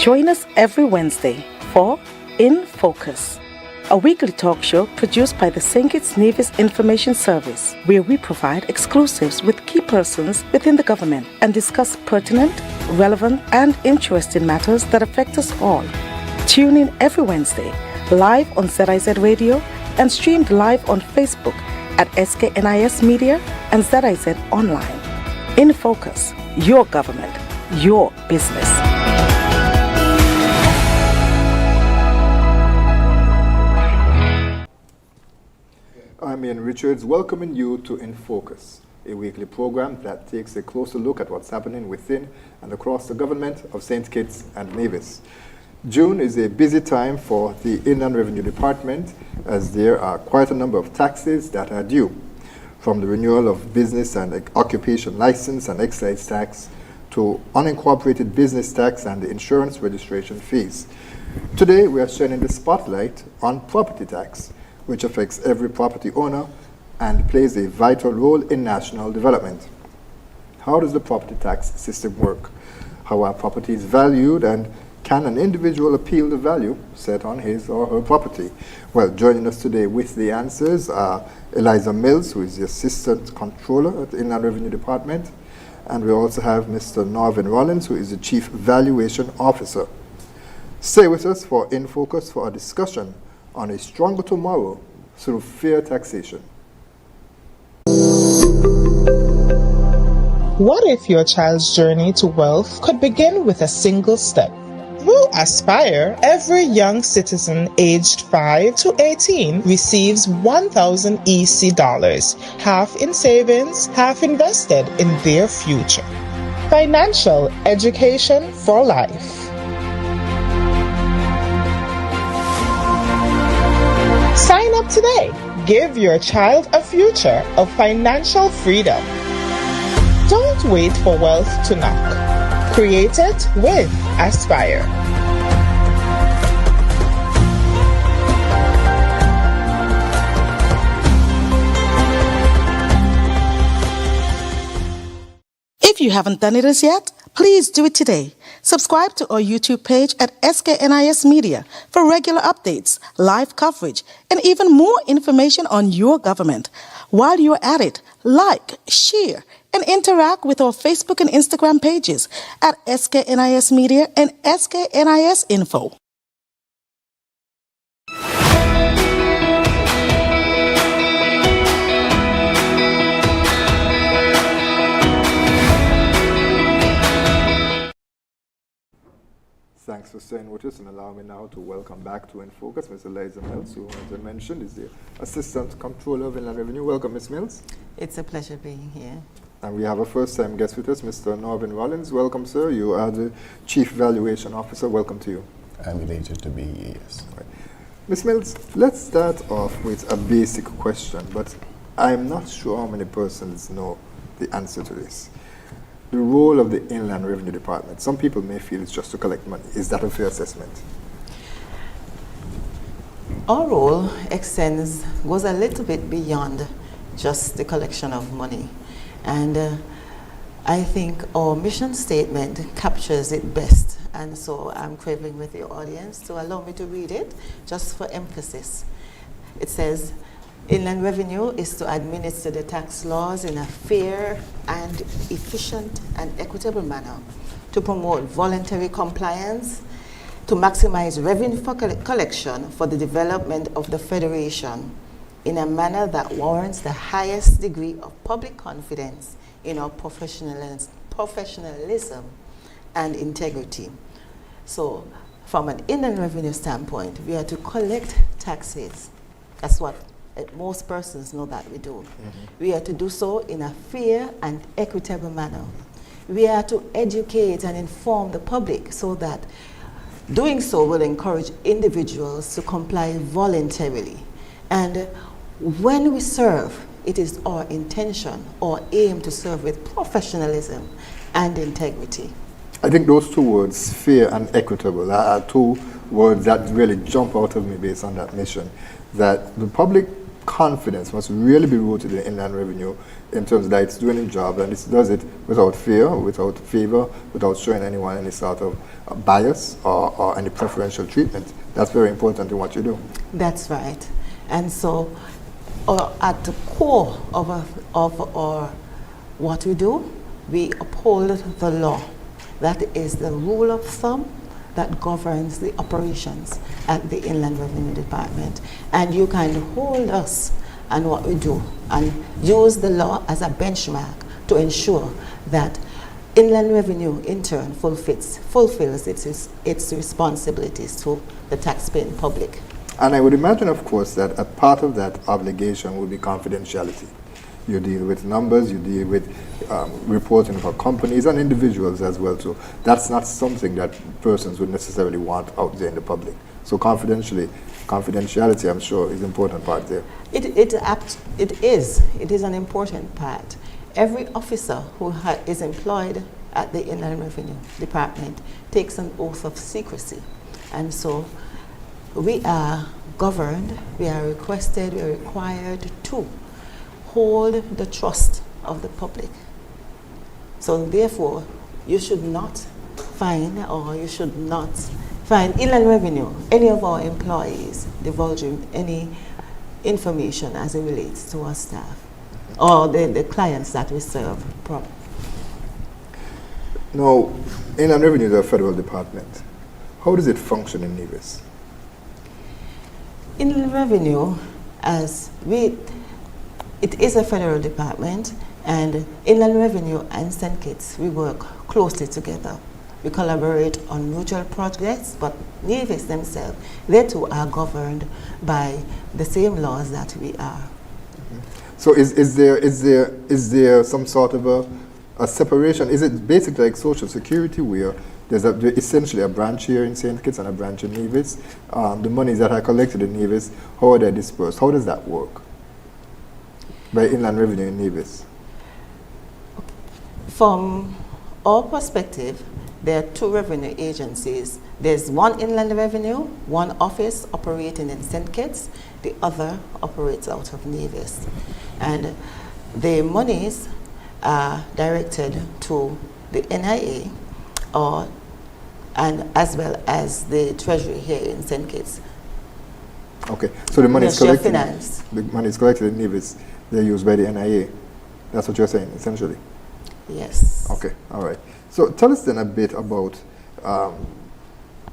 Join us every Wednesday for InFocus, a weekly talk show produced by the St. Kitts Nevis Information Service, where we provide exclusives with key persons within the government and discuss pertinent, relevant, and interesting matters that affect us all. Tune in every Wednesday, live on ZIZ Radio and streamed live on Facebook at SKNIS Media and ZIZ Online. InFocus, your government, your business. I'm Ian Richards, welcoming you to InFocus, a weekly program that takes a closer look at what's happening within and across the government of St. Kitts and Nevis. June is a busy time for the Inland Revenue Department, as there are quite a number of taxes that are due, from the renewal of business and occupation license and excise tax to unincorporated business tax and the insurance registration fees. Today we are shining the spotlight on property tax, which affects every property owner and plays a vital role in national development. How does the property tax system work? How are properties valued, and can an individual appeal the value set on his or her property? Well, joining us today with the answers are Eliza Mills, who is the Assistant Controller at the Inland Revenue Department, and we also have Mr. Norvin Rollins, who is the Chief Valuation Officer. Stay with us for InFocus for a discussion on a stronger tomorrow through fair taxation. What if your child's journey to wealth could begin with a single step? Through Aspire, every young citizen aged 5 to 18 receives $1,000 EC dollars, half in savings, half invested in their future. Financial education for life. Sign up today. Give your child a future of financial freedom. Don't wait for wealth to knock. Create it with Aspire. If you haven't done it as yet, please do it today. Subscribe to our YouTube page at SKNIS Media for regular updates, live coverage, and even more information on your government. While you're at it, like, share, and interact with our Facebook and Instagram pages at SKNIS Media and SKNIS Info. Thanks for staying with us, and allow me now to welcome back to InFocus Ms. Eliza Mills, who, as I mentioned, is the Assistant Controller of Inland Revenue. Welcome, Ms. Mills. It's a pleasure being here. And we have a first-time guest with us, Mr. Norvin Rollins. Welcome, sir. You are the Chief Valuation Officer. Welcome to you. I'm elated to be here, yes. Right. Ms. Mills, let's start off with a basic question, but I'm not sure how many persons know the answer to this. The role of the Inland Revenue Department. Some people may feel it's just to collect money. Is that a fair assessment? Our role goes a little bit beyond just the collection of money. And I think our mission statement captures it best. And so I'm craving with the audience to allow me to read it just for emphasis. It says, Inland Revenue is to administer the tax laws in a fair and efficient and equitable manner, to promote voluntary compliance, to maximize revenue for collection for the development of the Federation in a manner that warrants the highest degree of public confidence in our professionalism and integrity. So from an Inland Revenue standpoint, we are to collect taxes. That's what most persons know that we do. Mm-hmm. We are to do so in a fair and equitable manner. We are to educate and inform the public so that doing so will encourage individuals to comply voluntarily. And when we serve, it is our intention or aim to serve with professionalism and integrity. I think those two words, fair and equitable, are two words that really jump out of me based on that mission. That the public confidence must really be rooted in inland revenue in terms that it's doing its job, and it does it without fear, without favor, without showing anyone any sort of bias or any preferential treatment. That's very important in what you do. That's right. And so at the core of our what we do, we uphold the law. That is the rule of thumb that governs the operations at the Inland Revenue Department. And you can hold us and what we do and use the law as a benchmark to ensure that Inland Revenue in turn fulfills its responsibilities to the taxpaying public. And I would imagine, of course, that a part of that obligation would be confidentiality. You deal with numbers, you deal with reporting for companies and individuals as well. So that's not something that persons would necessarily want out there in the public. So confidentiality, I'm sure, is an important part there. It is an important part. Every officer who is employed at the Inland Revenue Department takes an oath of secrecy. And so we are governed, we are requested, we are required to hold the trust of the public. So therefore, you should not find Inland Revenue, any of our employees divulging any information as it relates to our staff or the clients that we serve. Now, Inland Revenue is a federal department. How does it function in Nevis? Inland Revenue, it is a federal department, and Inland Revenue and St. Kitts, we work closely together. We collaborate on mutual projects, but Nevis themselves, they too are governed by the same laws that we are. Mm-hmm. So is there some sort of a separation? Is it basically like Social Security where there's essentially a branch here in St. Kitts and a branch in Nevis? The monies that are collected in Nevis, how are they dispersed? How does that work by Inland Revenue in Nevis? From our perspective, there are two revenue agencies. There's one Inland Revenue, one office operating in St. Kitts, the other operates out of Nevis. And the monies are directed to the NIA and as well as the Treasury here in St. Kitts. Okay, so the money is Ministry of collected. Finance. The money is collected in Nevis. They're used by the NIA. That's what you're saying, essentially. Yes. Okay, all right. So tell us then a bit about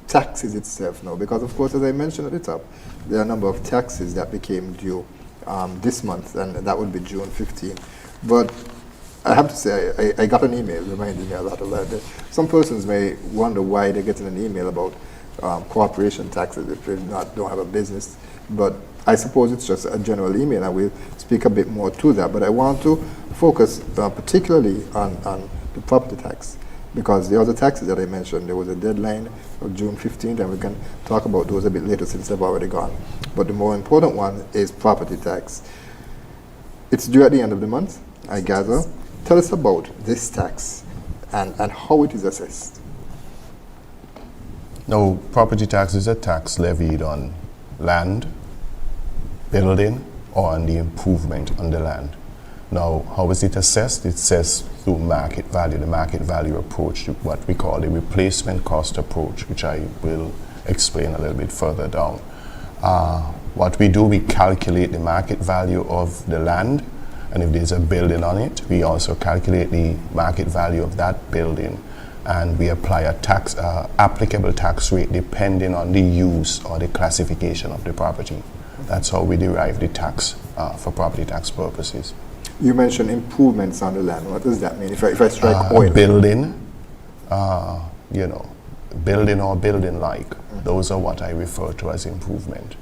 taxes itself now, because of course, as I mentioned at the top, there are a number of taxes that became due this month, and that would be June 15. But I have to say, I got an email reminding me a lot of that. Some persons may wonder why they're getting an email about corporation taxes if they don't have a business, but I suppose it's just a general email, and we'll speak a bit more to that. But I want to focus particularly on the property tax, because the other taxes that I mentioned, there was a deadline of June 15th, and we can talk about those a bit later since they've already gone. But the more important one is property tax. It's due at the end of the month, I gather. Tell us about this tax and how it is assessed. Now, property tax is a tax levied on land, building, or on the improvement on the land. Now, how is it assessed? It's assessed through market value, the market value approach, what we call the replacement cost approach, which I will explain a little bit further down. What we do, we calculate the market value of the land, and if there's a building on it, we also calculate the market value of that building, and we apply a tax, applicable tax rate depending on the use or the classification of the property. That's how we derive the tax for property tax purposes. You mentioned improvements on the land. What does that mean? If I strike oil? Building, building or building-like. Those are what I refer to as improvement.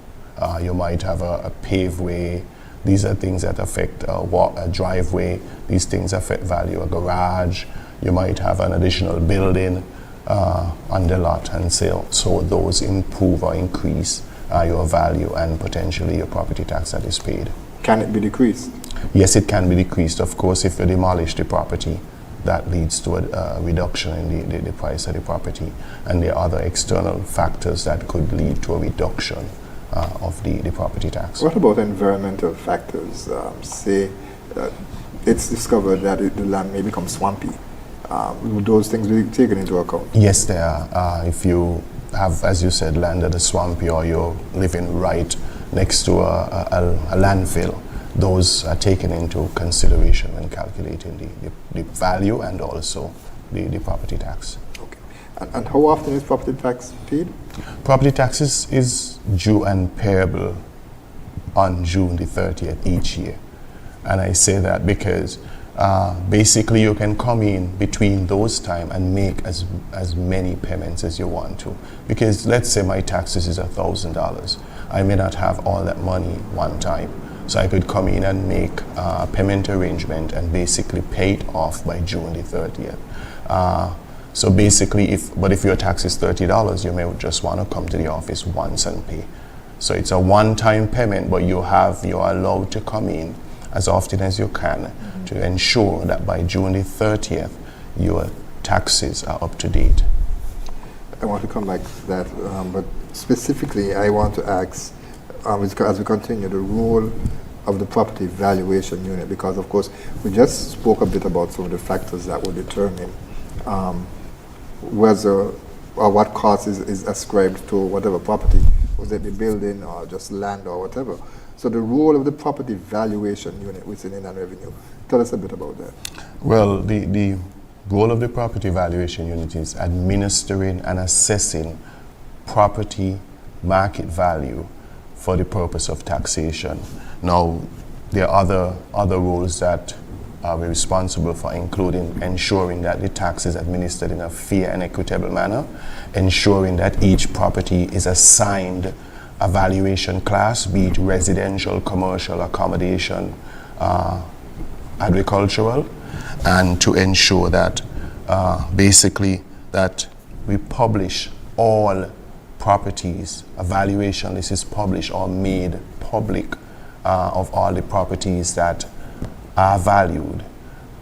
You might have a paveway. These are things that affect a driveway. These things affect value. A garage. You might have an additional building on the lot, and so those improve or increase your value and potentially your property tax that is paid. Can it be decreased? Yes, it can be decreased. Of course, if you demolish the property, that leads to a reduction in the price of the property. And there are other external factors that could lead to a reduction of the property tax. What about environmental factors? Say it's discovered that the land may become swampy. Will those things be taken into account? Yes, they are. If you have, as you said, land that is swampy, or you're living right next to a landfill, those are taken into consideration when calculating the value and also the property tax. Okay. And how often is property tax paid? Property taxes is due and payable on June the 30th each year. And I say that because basically you can come in between those time and make as many payments as you want to. Because let's say my taxes is $1,000. I may not have all that money one time. So I could come in and make a payment arrangement and basically pay it off by June the 30th. So basically, if your tax is $30, you may just want to come to the office once and pay. So it's a one-time payment, but you're allowed to come in as often as you can to ensure that by June the 30th, your taxes are up to date. I want to come back to that, but specifically, I want to ask, as we continue, the role of the property valuation unit, because of course we just spoke a bit about some of the factors that will determine whether or what cost is ascribed to whatever property, whether it be building or just land or whatever. So the role of the property valuation unit within Inland Revenue, tell us a bit about that. Well, the role of the property valuation unit is administering and assessing property market value for the purpose of taxation. Now, there are other roles that are responsible for, including ensuring that the tax is administered in a fair and equitable manner, ensuring that each property is assigned a valuation class, be it residential, commercial, accommodation, agricultural, and to ensure that basically that we publish all properties. A valuation list is published or made public of all the properties that are valued,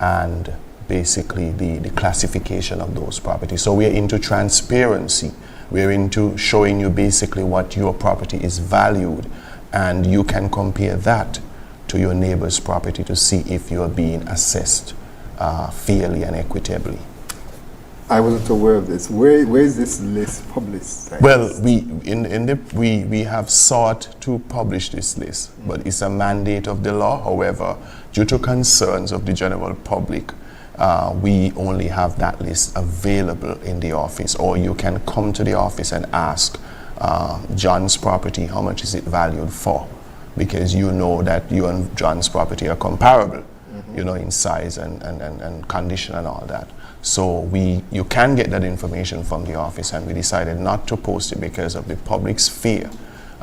and basically the classification of those properties. So we're into transparency. We're into showing you basically what your property is valued, and you can compare that to your neighbor's property to see if you're being assessed fairly and equitably. I wasn't aware of this. Where is this list published? Well, we have sought to publish this list, but it's a mandate of the law. However, due to concerns of the general public, we only have that list available in the office, or you can come to the office and ask John's property, how much is it valued for? Because you know that you and John's property are comparable, you know, in size and condition and all that. So you can get that information from the office, and we decided not to post it because of the public's fear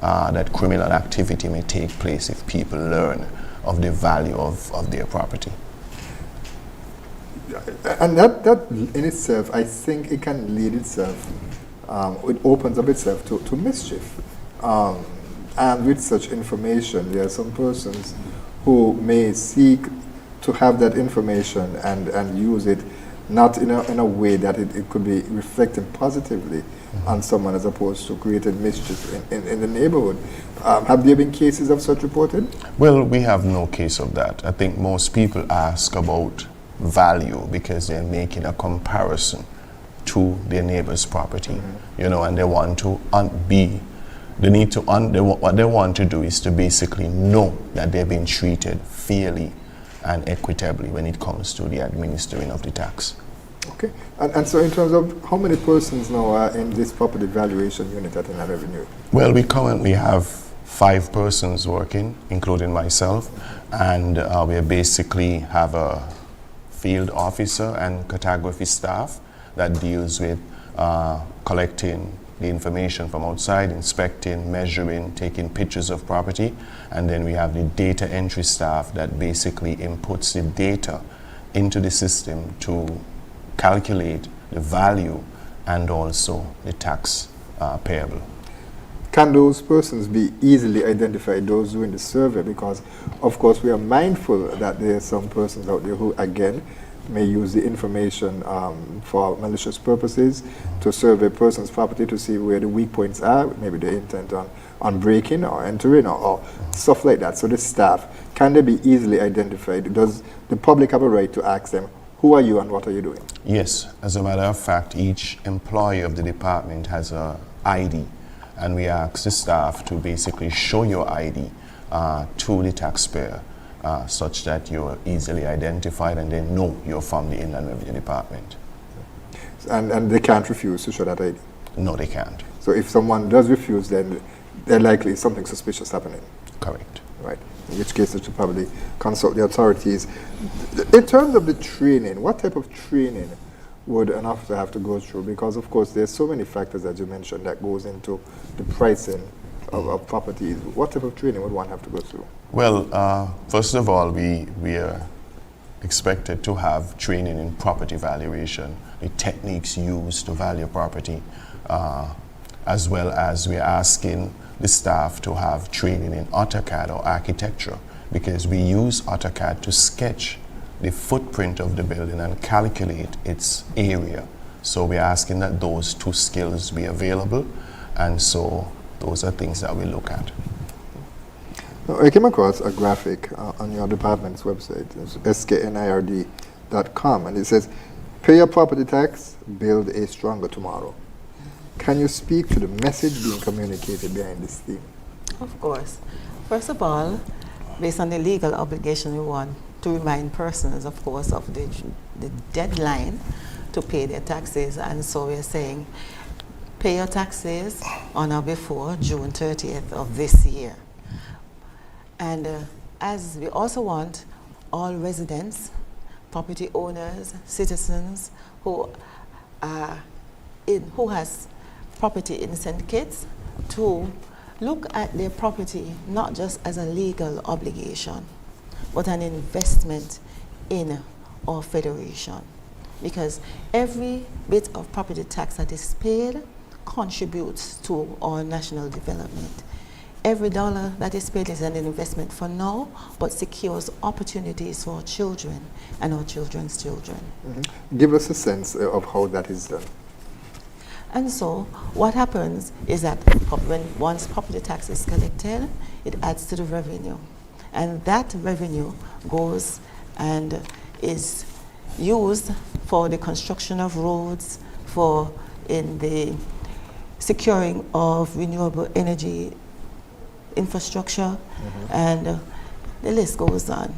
that criminal activity may take place if people learn of the value of their property. And that in itself, I think it can lead itself, it opens up itself to mischief. And with such information, there are some persons who may seek to have that information and use it not in a way that it could be reflecting positively on someone, as opposed to creating mischief in the neighborhood. Have there been cases of such reported? Well, we have no case of that. I think most people ask about value because they're making a comparison to their neighbor's property, you know, and they want to what they want to do is to basically know that they're being treated fairly and equitably when it comes to the administering of the tax. Okay, and so in terms of how many persons now are in this property valuation unit at Inland Revenue? Well, we currently have 5 persons working, including myself, and we basically have a field officer and cartography staff that deals with collecting the information from outside, inspecting, measuring, taking pictures of property, and then we have the data entry staff that basically inputs the data into the system to calculate the value and also the tax payable. Can those persons be easily identified, those doing the survey? Because, of course, we are mindful that there are some persons out there who, again, may use the information for malicious purposes to survey a person's property to see where the weak points are, maybe they intent on breaking or entering or stuff like that. So the staff, can they be easily identified? Does the public have a right to ask them, who are you and what are you doing? Yes, as a matter of fact, each employee of the department has a ID, and we ask the staff to basically show your ID to the taxpayer, such that you're easily identified and they know you're from the Inland Revenue Department. And they can't refuse to show that ID? No, they can't. So if someone does refuse, then they're likely something suspicious happening? Correct. Right, in which case they should probably consult the authorities. In terms of the training, what type of training would an officer have to go through? Because of course there's so many factors that you mentioned that goes into the pricing of properties. What type of training would one have to go through? Well, first of all, we are expected to have training in property valuation, the techniques used to value property, as well as we're asking the staff to have training in AutoCAD or architecture, because we use AutoCAD to sketch the footprint of the building and calculate its area. So we're asking that those two skills be available, and so those are things that we look at. Now, I came across a graphic on your department's website, it's sknird.com, and it says, pay your property tax, build a stronger tomorrow. Can you speak to the message being communicated behind this theme? Of course. First of all, based on the legal obligation, we want to remind persons, of course, of the deadline to pay their taxes. And so we're saying, pay your taxes on or before June 30th of this year. And as we also want all residents, property owners, citizens who has property in St. Kitts to look at their property not just as a legal obligation, but an investment in our federation. Because every bit of property tax that is paid contributes to our national development. Every dollar that is paid is an investment for now, but secures opportunities for our children and our children's children. Mm-hmm. Give us a sense of how that is done. And so what happens is that once property tax is collected, it adds to the revenue. And that revenue goes and is used for the construction of roads, in the securing of renewable energy infrastructure, and the list goes on.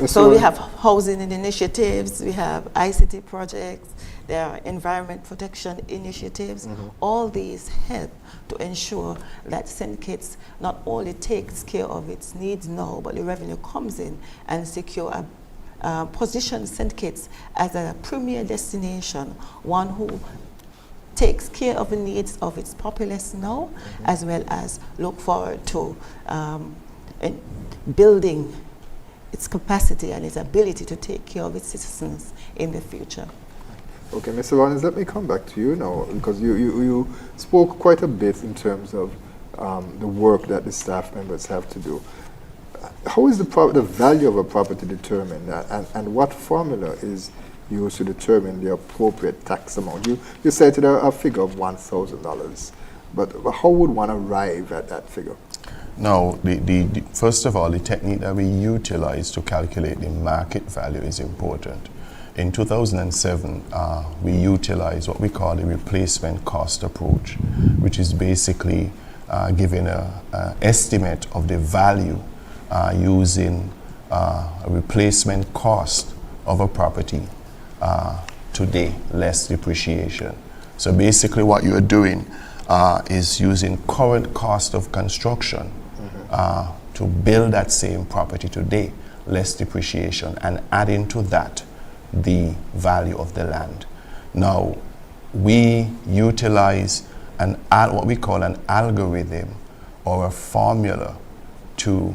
So we have housing initiatives, we have ICT projects, there are environment protection initiatives. All these help to ensure that St. Kitts not only takes care of its needs now, but the revenue comes in and position St. Kitts as a premier destination, one who takes care of the needs of its populace now, as well as look forward to building its capacity and its ability to take care of its citizens in the future. Okay, Mr. Rollins, let me come back to you now, because you spoke quite a bit in terms of the work that the staff members have to do. How is the value of a property determined, and what formula is used to determine the appropriate tax amount? You cited a figure of $1,000, but how would one arrive at that figure? Now, first of all, the technique that we utilize to calculate the market value is important. In 2007, we utilized what we call the replacement cost approach, which is basically giving an estimate of the value using a replacement cost of a property today, less depreciation. So basically what you're doing is using current cost of construction to build that same property today, less depreciation, and adding to that the value of the land. Now, we utilize what we call an algorithm or a formula to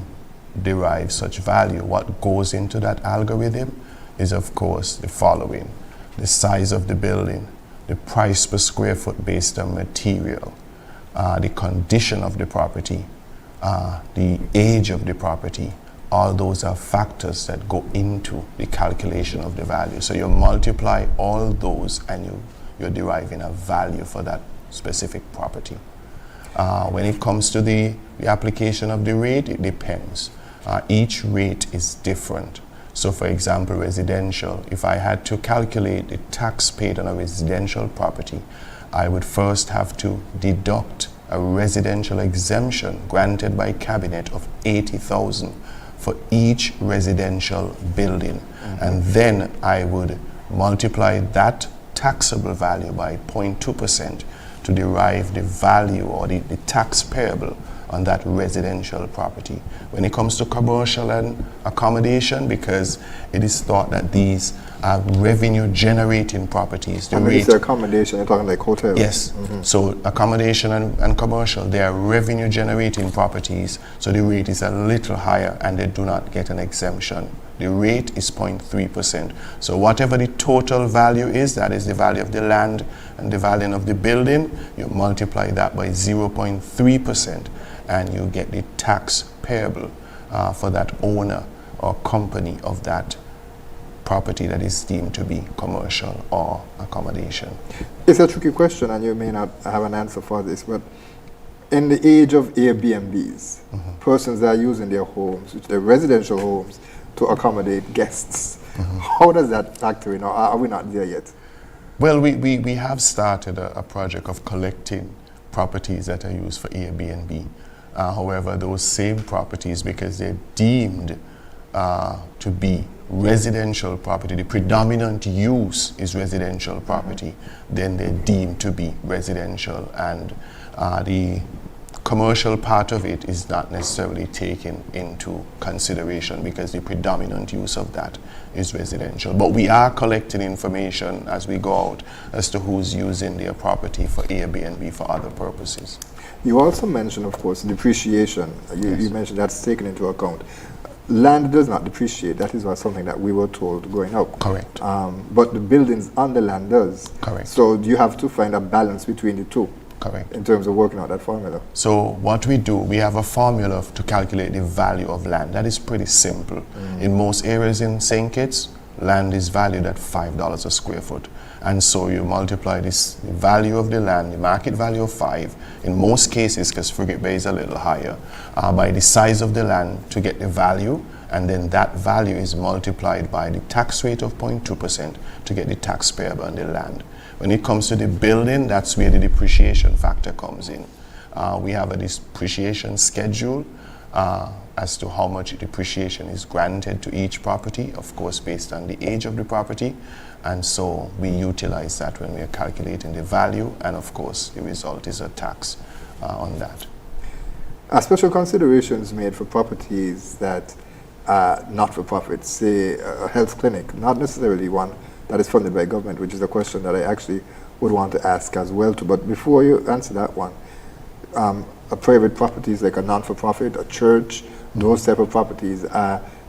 derive such value. What goes into that algorithm is, of course, the following: the size of the building, the price per square foot based on material, the condition of the property, the age of the property, all those are factors that go into the calculation of the value. So you multiply all those and you're deriving a value for that specific property. When it comes to the application of the rate, it depends. Each rate is different. So for example, residential, if I had to calculate the tax paid on a residential property, I would first have to deduct a residential exemption granted by cabinet of 80,000 for each residential building. And then I would multiply that taxable value by 0.2% to derive the value or the tax payable on that residential property. When it comes to commercial and accommodation, because it is thought that these are revenue generating properties. And when you say accommodation, you're talking like hotels? Yes. So accommodation and commercial, they are revenue generating properties, so the rate is a little higher and they do not get an exemption. The rate is 0.3%. So whatever the total value is, that is the value of the land and the value of the building, you multiply that by 0.3% and you get the tax payable for that owner or company of that property that is deemed to be commercial or accommodation. It's a tricky question and you may not have an answer for this, but in the age of Airbnbs, persons that are using their homes, which their residential homes, to accommodate guests, how does that factor in, or are we not there yet? Well, we have started a project of collecting properties that are used for Airbnb. However, those same properties, because they're deemed to be residential property, the predominant use is residential property, then they're deemed to be residential, and the commercial part of it is not necessarily taken into consideration because the predominant use of that is residential. But we are collecting information as we go out as to who's using their property for Airbnb for other purposes. You also mentioned, of course, depreciation. You mentioned that's taken into account. Land does not depreciate. That is something that we were told growing up. Correct. But the buildings on the land does. Correct. So you have to find a balance between the two. Correct. In terms of working out that formula. So what we do, we have a formula to calculate the value of land. That is pretty simple. In most areas in St. Kitts, land is valued at $5 a square foot. And so you multiply the value of the land, the market value of 5, in most cases, because Frigate Bay is a little higher, by the size of the land to get the value, and then that value is multiplied by the tax rate of 0.2% to get the tax payable on the land. When it comes to the building, that's where the depreciation factor comes in. We have a depreciation schedule as to how much depreciation is granted to each property, of course based on the age of the property, and so we utilize that when we are calculating the value, and of course the result is a tax on that. Are special considerations made for properties that are not for profit, say a health clinic, not necessarily one that is funded by government, which is a question that I actually would want to ask as well too. But before you answer that one, a private properties like a non-for-profit, a church, those type of properties,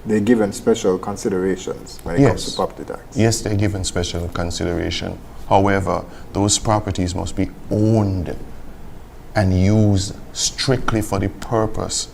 they're given special considerations when it comes to property tax. Yes, they're given special consideration. However, those properties must be owned and used strictly for the purpose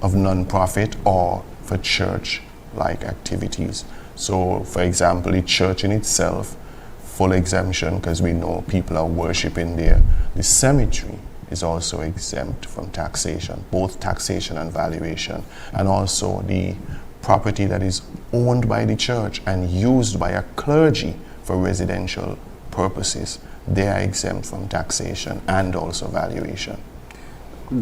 of non-profit or for church-like activities. So, for example, the church in itself, full exemption because we know people are worshiping there. The cemetery is also exempt from taxation, both taxation and valuation. And also the property that is owned by the church and used by a clergy for residential purposes, they are exempt from taxation and also valuation.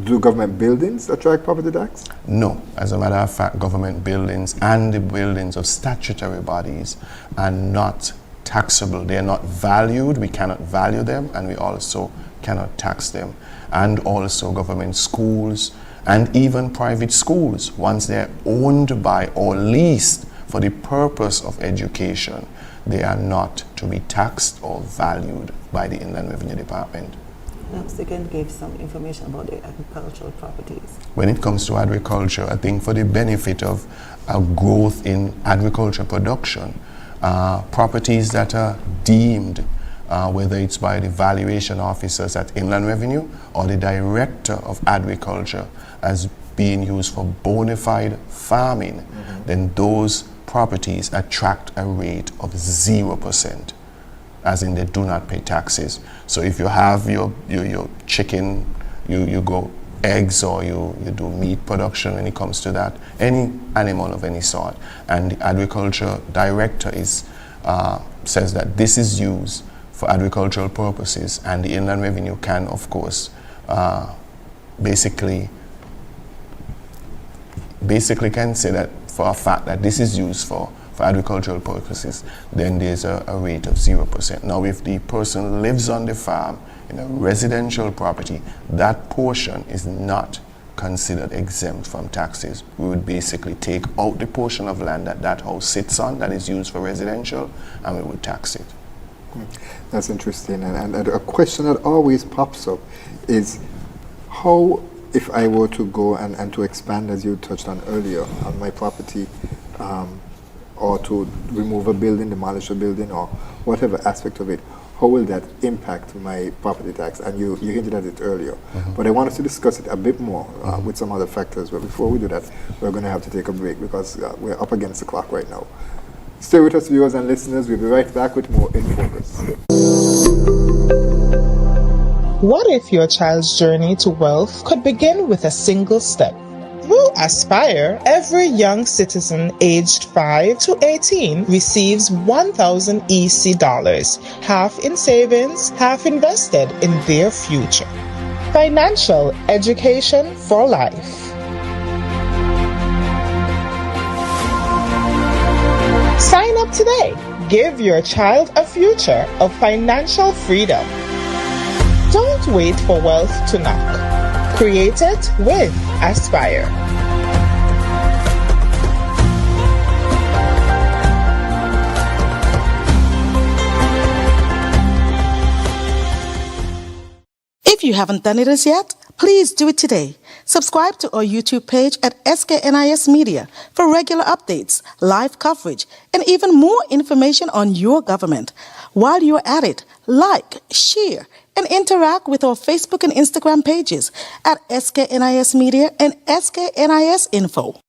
Do government buildings attract property tax? No. As a matter of fact, government buildings and the buildings of statutory bodies are not taxable. They are not valued. We cannot value them, and we also cannot tax them. And also government schools and even private schools, once they're owned by or leased for the purpose of education, they are not to be taxed or valued by the Inland Revenue Department. Perhaps they can give some information about the agricultural properties. When it comes to agriculture, I think for the benefit of growth in agriculture production, properties that are deemed, whether it's by the valuation officers at Inland Revenue or the Director of Agriculture, as being used for bona fide farming, then those properties attract a rate of 0%, as in they do not pay taxes. So if you have your chicken, you go eggs, or you do meat production when it comes to that, any animal of any sort, and the agriculture director says that this is used for agricultural purposes, and the Inland Revenue can, of course, basically can say that for a fact that this is used for agricultural purposes, then there's a rate of 0%. Now, if the person lives on the farm in a residential property, that portion is not considered exempt from taxes. We would basically take out the portion of land that house sits on that is used for residential, and we would tax it. That's interesting. And a question that always pops up is how, if I were to go and to expand, as you touched on earlier, on my property, or to remove a building, demolish a building, or whatever aspect of it, how will that impact my property tax? And you hinted at it earlier. But I want us to discuss it a bit more with some other factors. But before we do that, we're going to have to take a break because we're up against the clock right now. Stay with us, viewers and listeners. We'll be right back with more In Focus. What if your child's journey to wealth could begin with a single step? Through Aspire, every young citizen aged 5 to 18 receives 1,000 EC dollars, half in savings, half invested in their future. Financial education for life. Sign up today. Give your child a future of financial freedom. Don't wait for wealth to knock. Create it with Aspire. If you haven't done it as yet, please do it today. Subscribe to our YouTube page at SKNIS Media for regular updates, live coverage, and even more information on your government. While you're at it, like, share, and interact with our Facebook and Instagram pages at SKNIS Media and SKNIS Info.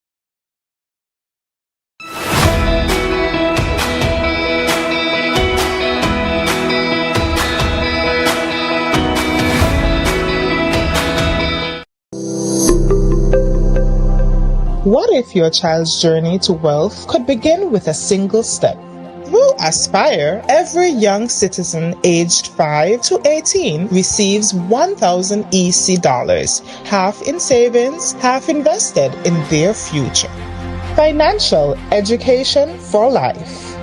What if your child's journey to wealth could begin with a single step? Through Aspire, every young citizen aged 5 to 18 receives 1,000 EC dollars, half in savings, half invested in their future. Financial education for life.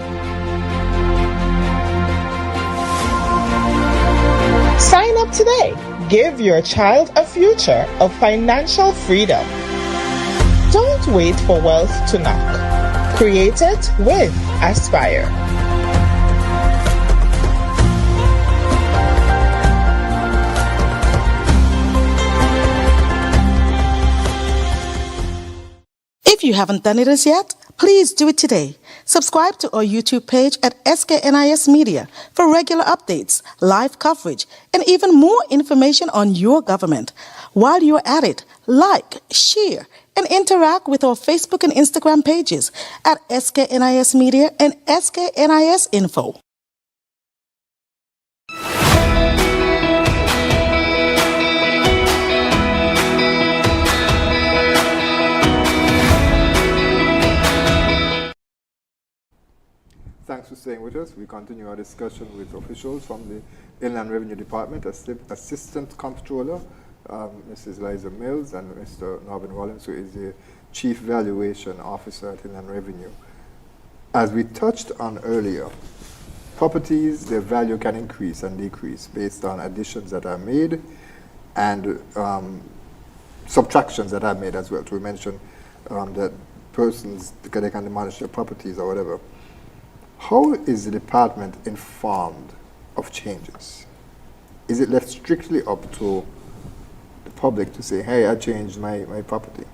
Sign up today. Give your child a future of financial freedom. Don't wait for wealth to knock. Create it with Aspire. If you haven't done it as yet, please do it today. Subscribe to our YouTube page at SKNIS Media for regular updates, live coverage, and even more information on your government. While you're at it, like, share, and interact with our Facebook and Instagram pages at SKNIS Media and SKNIS Info. Thanks for staying with us. We continue our discussion with officials from the Inland Revenue Department, Assistant Comptroller, Mrs. Liza Mills, and Mr. Norman Rollins, who is the Chief Valuation Officer at Inland Revenue. As we touched on earlier, properties, their value can increase and decrease based on additions that are made and subtractions that are made as well. To mention that persons, they can demolish their properties or whatever. How is the department informed of changes? Is it left strictly up to the public to say, hey, I changed my property?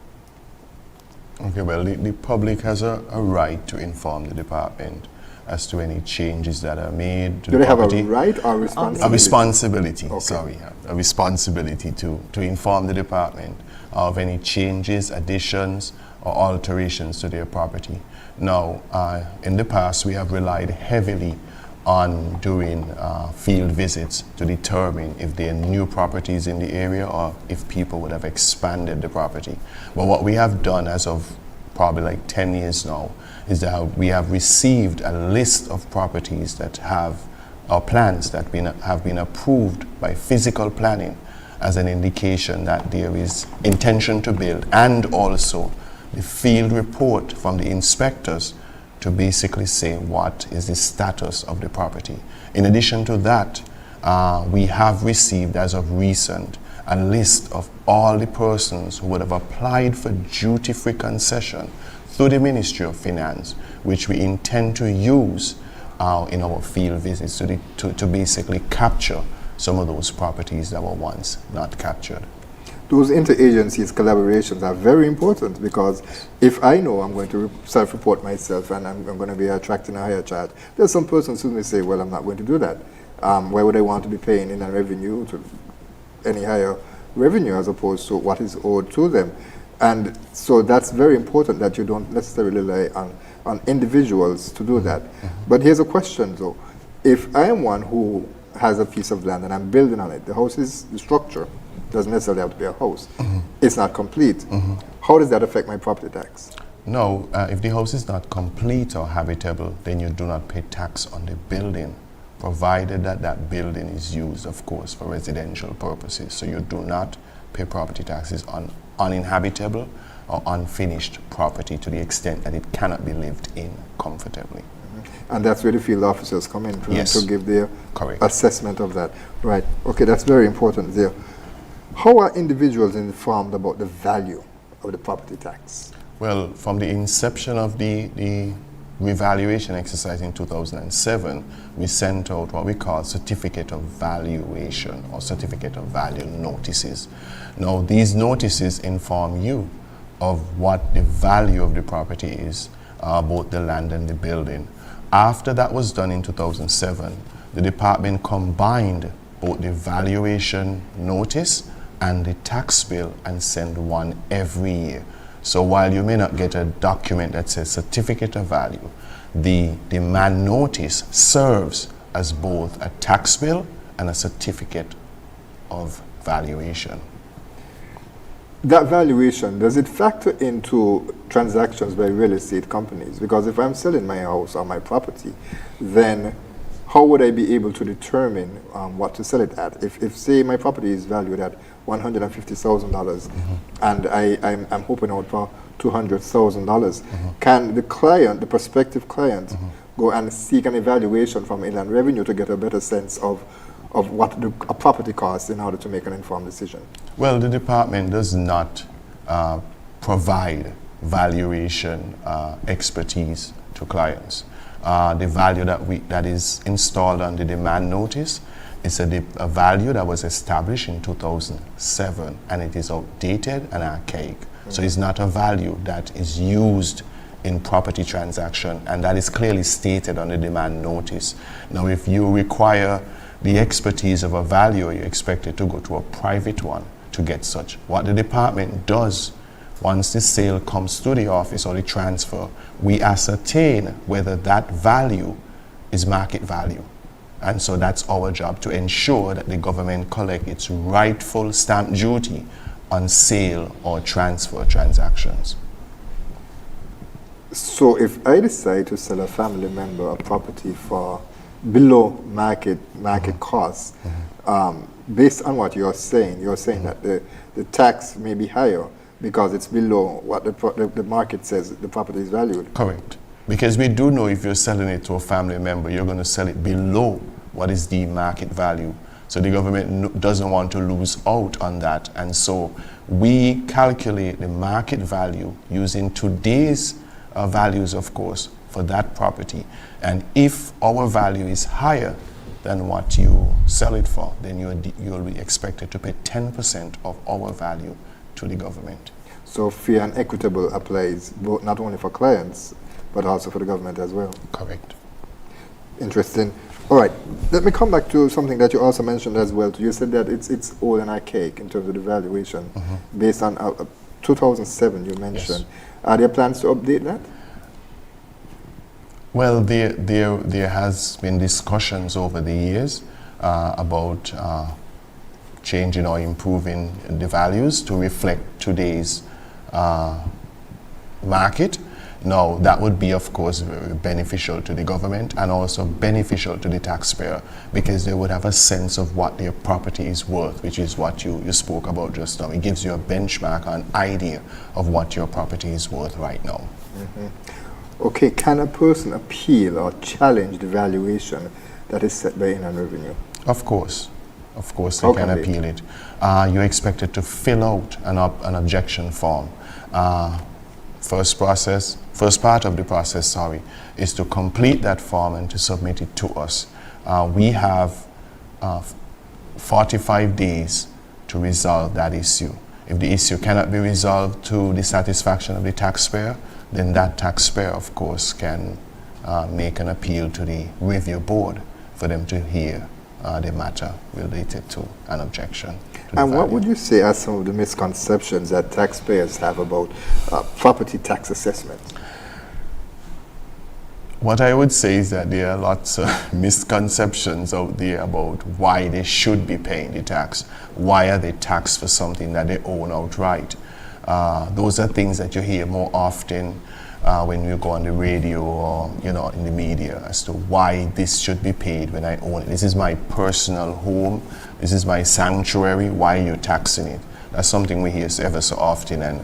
Okay, well, the public has a right to inform the department, as to any changes that are made to Do the they have property. a right or responsibility? A responsibility, Okay. sorry, a responsibility to inform the department of any changes, additions, or alterations to their property. Now, in the past, we have relied heavily on doing field visits to determine if there are new properties in the area or if people would have expanded the property. But what we have done as of probably like 10 years now is that we have received a list of properties that have, or plans that have been approved by physical planning as an indication that there is intention to build, and also the field report from the inspectors to basically say what is the status of the property. In addition to that, we have received as of recent a list of all the persons who would have applied for duty-free concession through the Ministry of Finance, which we intend to use in our field visits to basically capture some of those properties that were once not captured. Those interagencies collaborations are very important, because if I know I'm going to self-report myself and I'm going to be attracting a higher charge, there's some persons who may say, well, I'm not going to do that. Why would I want to be paying in a revenue to any higher revenue as opposed to what is owed to them? And so that's very important that you don't necessarily rely on individuals to do that. But here's a question though. If I am one who has a piece of land and I'm building on it, the structure doesn't necessarily have to be a house. It's not complete. How does that affect my property tax? No, if the house is not complete or habitable, then you do not pay tax on the building, provided that that building is used, of course, for residential purposes. So you do not pay property taxes on uninhabitable or unfinished property to the extent that it cannot be lived in comfortably. And that's where the field officers come in to give their Correct. assessment of that. Right. Okay, that's very important there. How are individuals informed about the value of the property tax? Well, from the inception of the revaluation exercise in 2007, we sent out what we call certificate of valuation or certificate of value notices. Now, these notices inform you of what the value of the property is, both the land and the building. After that was done in 2007, the department combined both the valuation notice and the tax bill and send one every year. So while you may not get a document that says certificate of value, the demand notice serves as both a tax bill and a certificate of valuation. That valuation, does it factor into transactions by real estate companies? Because if I'm selling my house or my property, then how would I be able to determine what to sell it at? If say my property is valued at $150,000 and I'm hoping out for $200,000, can the client, the prospective client, go and seek an evaluation from Inland Revenue to get a better sense of what a property costs in order to make an informed decision? Well, the department does not provide valuation expertise to clients. The value that is installed on the demand notice is a value that was established in 2007, and it is outdated and archaic. So it's not a value that is used in property transaction, and that is clearly stated on the demand notice. Now, if you require the expertise of a valuer, you're expected to go to a private one to get such. What the department does, once the sale comes to the office or the transfer, we ascertain whether that value is market value. And so that's our job, to ensure that the government collect its rightful stamp duty on sale or transfer transactions. So if I decide to sell a family member a property for below market costs, based on what you're saying that the tax may be higher because it's below what the market says the property is valued. Correct. Because we do know if you're selling it to a family member, you're going to sell it below what is the market value. So the government doesn't want to lose out on that. And so we calculate the market value using today's values, of course, for that property. And if our value is higher than what you sell it for, then you'll be expected to pay 10% of our value to the government. So fair and equitable applies both, not only for clients, but also for the government as well. Correct. Interesting. All right, let me come back to something that you also mentioned as well. You said that it's old and archaic in terms of the valuation based on 2007 you mentioned. Yes. Are there plans to update that? Well, there has been discussions over the years about changing or improving the values to reflect today's market. Now, that would be, of course, very beneficial to the government and also beneficial to the taxpayer, because they would have a sense of what their property is worth, which is what you spoke about just now. It gives you a benchmark, an idea of what your property is worth right now. Okay, can a person appeal or challenge the valuation that is set by Inland Revenue? Of course. Of course, How they can can they? appeal it. You're expected to fill out an objection form. First part of the process, is to complete that form and to submit it to us. We have 45 days to resolve that issue. If the issue cannot be resolved to the satisfaction of the taxpayer, then that taxpayer, of course, can make an appeal to the review board for them to hear the matter related to an objection. And what would you say are some of the misconceptions that taxpayers have about property tax assessment? What I would say is that there are lots of misconceptions out there about why they should be paying the tax. Why are they taxed for something that they own outright? Those are things that you hear more often when you go on the radio or in the media as to why this should be paid when I own it. This is my personal home. This is my sanctuary. Why are you taxing it? That's something we hear ever so often, and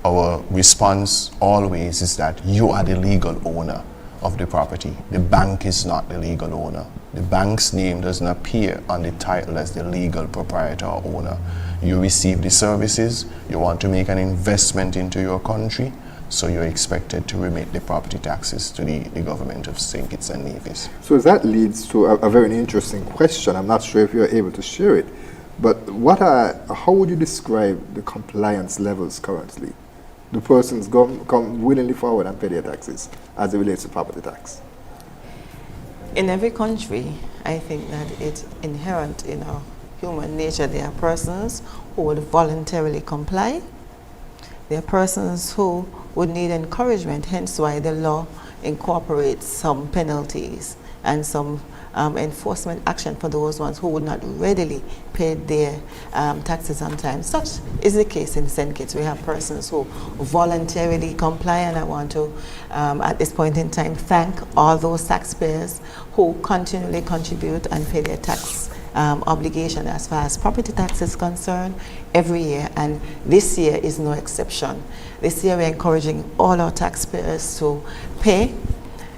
our response always is that you are the legal owner of the property. The bank is not the legal owner. The bank's name doesn't appear on the title as the legal proprietor or owner. You receive the services, you want to make an investment into your country, so you're expected to remit the property taxes to the government of St. Kitts and Nevis. So that leads to a very interesting question. I'm not sure if you're able to share it, but how would you describe the compliance levels currently? Do persons come willingly forward and pay their taxes as it relates to property tax? In every country, I think that it's inherent in our human nature. There are persons who would voluntarily comply. There are persons who would need encouragement, hence why the law incorporates some penalties and some enforcement action for those ones who would not readily pay their taxes on time. Such is the case in St. Kitts. We have persons who voluntarily comply, and I want to, at this point in time, thank all those taxpayers who continually contribute and pay their tax obligation as far as property tax is concerned every year, and this year is no exception. This year we're encouraging all our taxpayers to pay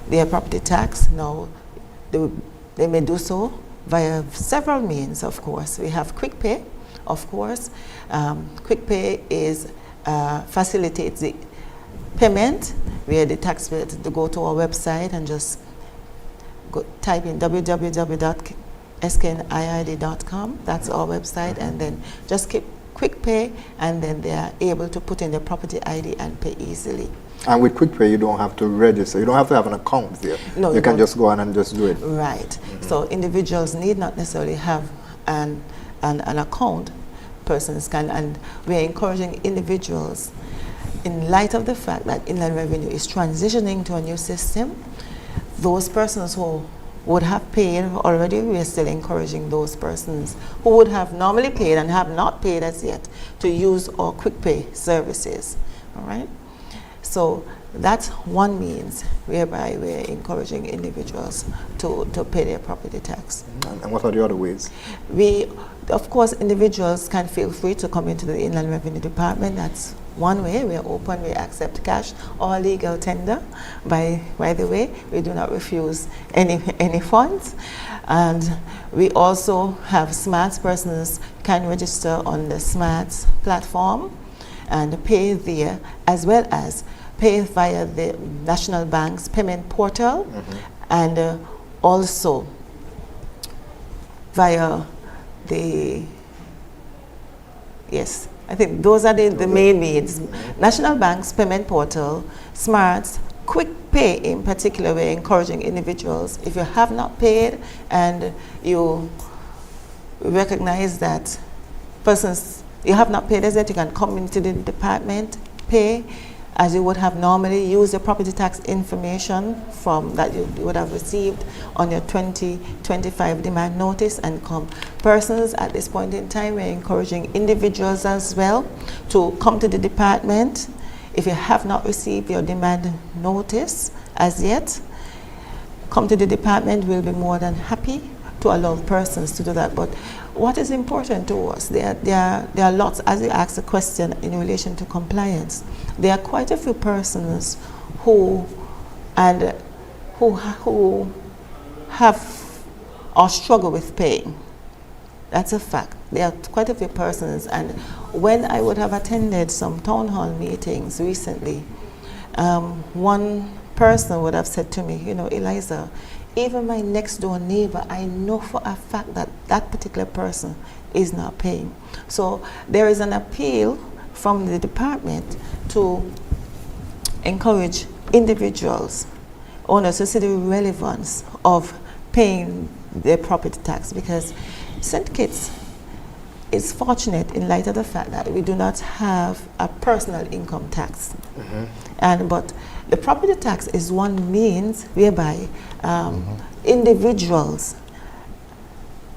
their property tax. Now, they may do so via several means, of course. We have quick pay, of course. Quick pay facilitates the payment where the taxpayer to go to our website and just type in www.skniid.com. That's our website, and then just keep quick pay, and then they are able to put in their property ID and pay easily. And with quick pay, you don't have to register. You don't have to have an account there. No, you can just go on and just do it. Right. So individuals need not necessarily have an account. Persons can, and we're encouraging individuals, in light of the fact that Inland Revenue is transitioning to a new system. Those persons who would have paid already, we are still encouraging those persons who would have normally paid and have not paid as yet to use our quick pay services. All right. So that's one means whereby we're encouraging individuals to pay their property tax. And what are the other ways? Of course, individuals can feel free to come into the Inland Revenue Department. That's one way. We're open, we accept cash or legal tender. By the way, we do not refuse any funds. And we also have SMARTS. Persons can register on the SMARTS platform and pay there, as well as pay via the National Bank's payment portal, and also via I think those are the main means. National Bank's payment portal, SMARTS, quick pay in particular, we're encouraging individuals, if you have not paid and you recognize that persons, you have not paid as yet, you can come into the department, pay as you would have normally, use your property tax information from that you would have received on your 2025 demand notice and come. Persons at this point in time, we're encouraging individuals as well to come to the department. If you have not received your demand notice as yet, come to the department. We'll be more than happy to allow persons to do that. But what is important to us, there are lots, as you asked a question in relation to compliance, there are quite a few persons who have or struggle with paying. That's a fact. There are quite a few persons, and when I would have attended some town hall meetings recently, one person would have said to me, you know, Eliza, even my next door neighbor, I know for a fact that that particular person is not paying. So there is an appeal from the department to encourage individuals, owners, to see the relevance of paying their property tax, because St. Kitts is fortunate in light of the fact that we do not have a personal income tax. But the property tax is one means whereby individuals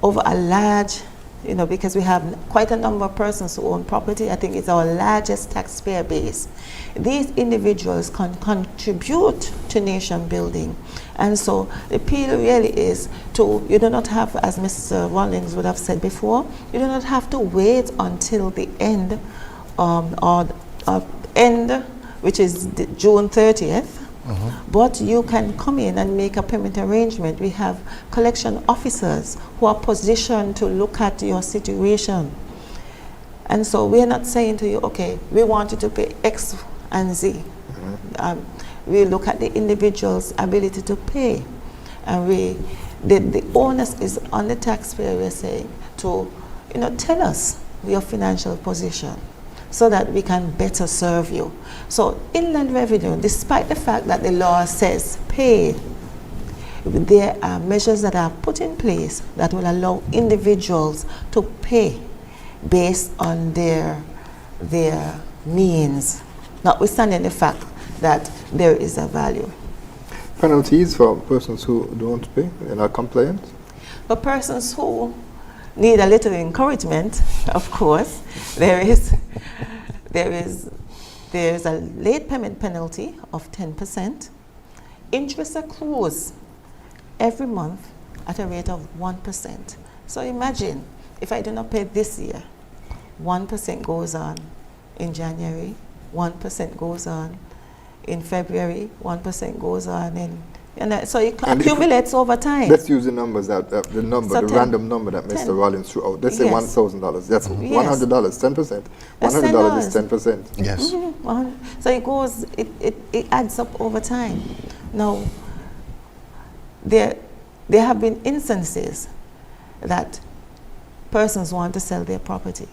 over a large, you know, because we have quite a number of persons who own property. I think it's our largest taxpayer base. These individuals can contribute to nation building. And so the appeal really is to, you do not have, as Mr. Rawlings would have said before, you do not have to wait until the end, which is June 30th, but you can come in and make a payment arrangement. We have collection officers who are positioned to look at your situation. And so we're not saying to you, okay, we want you to pay X and Z. We look at the individual's ability to pay. And the onus is on the taxpayer, we're saying, to, you know, tell us your financial position, so that we can better serve you. So inland revenue, despite the fact that the law says pay, there are measures that are put in place that will allow individuals to pay based on their means, notwithstanding the fact that there is a value. Penalties for persons who don't pay and are compliant? For persons who need a little encouragement, of course, there is a late payment penalty of 10%. Interest accrues every month at a rate of 1%. So imagine if I do not pay this year, 1% goes on in January, 1% goes on in February, 1% goes on in, so it accumulates over time. Let's use the numbers the random number that Mr. Rollins threw out. Let's say $1,000. That's $100, 10%. $100 is 10%. Yes. So it goes, it adds up over time. Now, there have been instances that persons want to sell their property,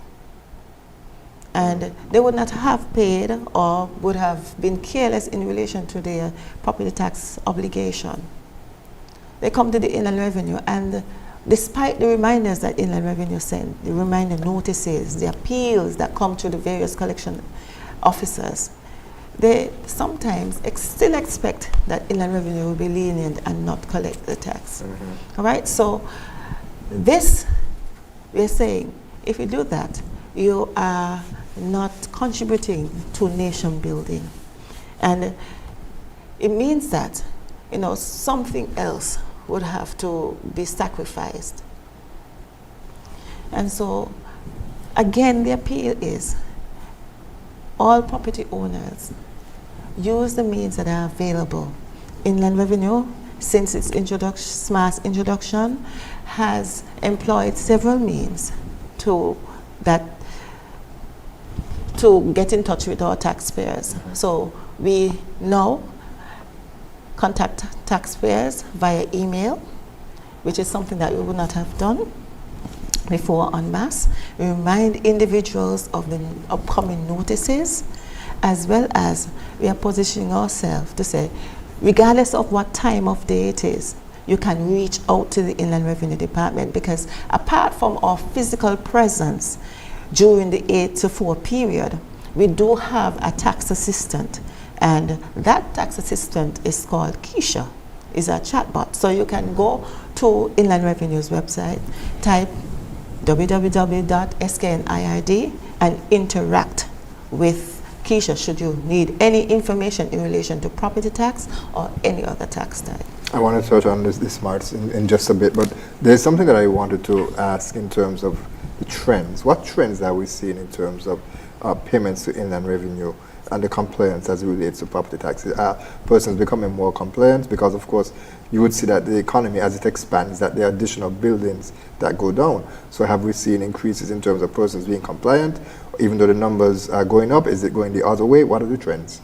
and they would not have paid or would have been careless in relation to their property tax obligation. They come to the Inland Revenue, and despite the reminders that Inland Revenue send, the reminder notices, the appeals that come to the various collection officers, they sometimes still expect that Inland Revenue will be lenient and not collect the tax. All right, so this, we're saying, if you do that, you are not contributing to nation building. And it means that, you know, something else would have to be sacrificed. And so, again, the appeal is all property owners use the means that are available. Inland Revenue, since its mass introduction, has employed several means to get in touch with our taxpayers. So we now contact taxpayers via email, which is something that we would not have done before en masse. We remind individuals of the upcoming notices, as well as we are positioning ourselves to say, regardless of what time of day it is, you can reach out to the Inland Revenue Department, because apart from our physical presence during the 8 to 4 period, we do have a tax assistant, and that tax assistant is called Keisha. Is a chatbot. So you can go to Inland Revenue's website, type www.skniid and interact with Keisha should you need any information in relation to property tax or any other tax type. I want to touch on the smarts in just a bit, but there's something that I wanted to ask in terms of the trends. What trends are we seeing in terms of payments to Inland Revenue and the compliance as it relates to property taxes? Are persons becoming more compliant? Because, of course, you would see that the economy, as it expands, that there are additional buildings that go down. So have we seen increases in terms of persons being compliant? Even though the numbers are going up, is it going the other way? What are the trends?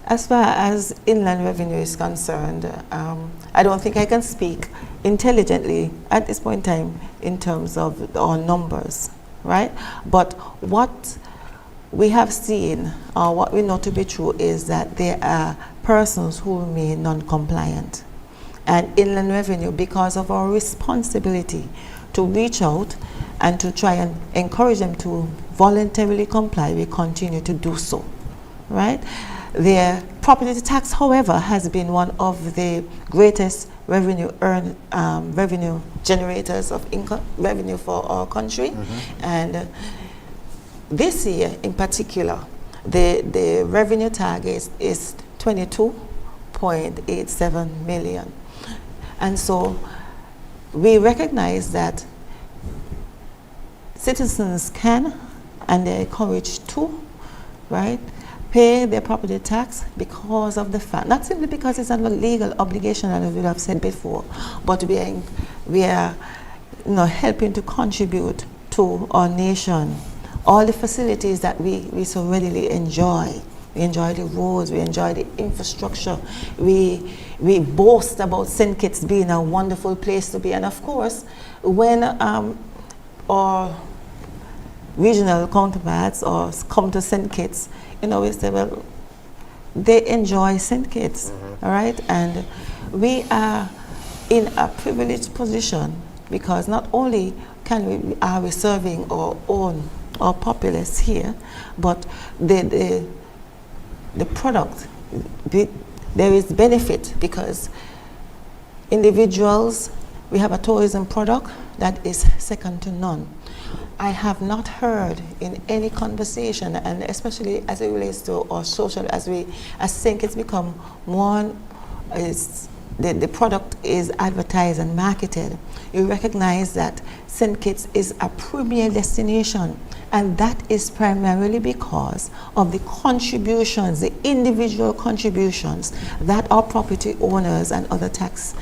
As far as Inland Revenue is concerned, I don't think I can speak intelligently at this point in time in terms of our numbers, right? But what we have seen, or what we know to be true, is that there are persons who remain non-compliant. And Inland Revenue, because of our responsibility to reach out and to try and encourage them to voluntarily comply, we continue to do so, right? The property tax, however, has been one of the greatest revenue generators of income revenue for our country, and this year in particular, the revenue target is 22.87 million, and so we recognize that citizens can, and they're encouraged to, right, pay their property tax because of the fact, not simply because it's a legal obligation, as we have said before, but we are helping to contribute to our nation. All the facilities that we so readily enjoy. We enjoy the roads, we enjoy the infrastructure. We boast about St. Kitts being a wonderful place to be. And of course, when our regional counterparts or come to St. Kitts, we say, well, they enjoy St. Kitts, all right? And we are in a privileged position because not only are we serving our own, our populace here, but the product, there is benefit because individuals, we have a tourism product that is second to none. I have not heard in any conversation, and especially as it relates to our social, as St. Kitts become more, the product is advertised and marketed, you recognize that St. Kitts is a premier destination, and that is primarily because of the contributions, the individual contributions that our property owners and other tax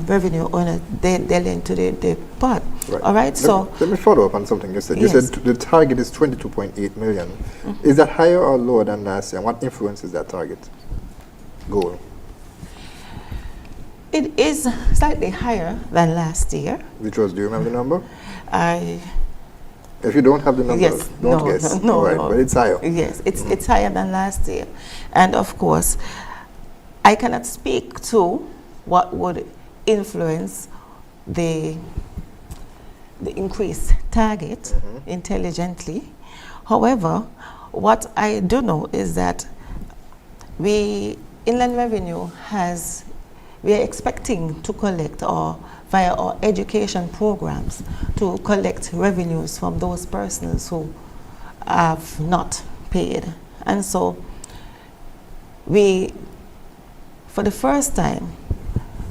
revenue owners, they lend to the pot. Right. All right, let me follow up on something you said. Yes. You said the target is 22.8 million. Is that higher or lower than last year? And what influences that target goal? It is slightly higher than last year. Which was, do you remember the number? If you don't have the number, yes, don't guess. No, right, no. But it's higher. Yes, it's higher than last year. And of course, I cannot speak to what would influence the increased target intelligently. However, what I do know is that Inland Revenue we are expecting to collect, or via our education programs, to collect revenues from those persons who have not paid. And so for the first time,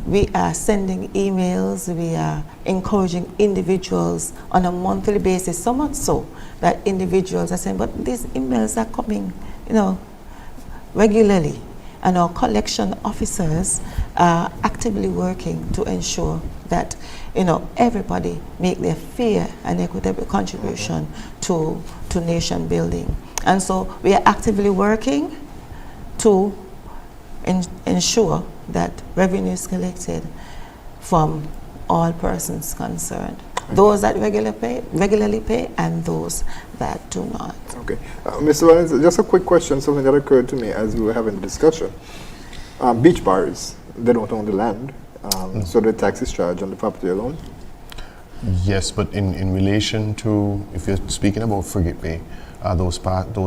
we are sending emails, we are encouraging individuals on a monthly basis, so much so that individuals are saying, but these emails are coming, regularly. And our collection officers are actively working to ensure that, everybody make their fair and equitable contribution to nation building. And so we are actively working to ensure that revenue is collected from all persons concerned. those that regularly pay, and those that do not. Okay. Mr. Rollins, just a quick question, something that occurred to me as we were having a discussion. Beach bars, they don't own the land, so the tax is charged on the property alone? Yes, but in relation to, if you're speaking about Frigate Bay, those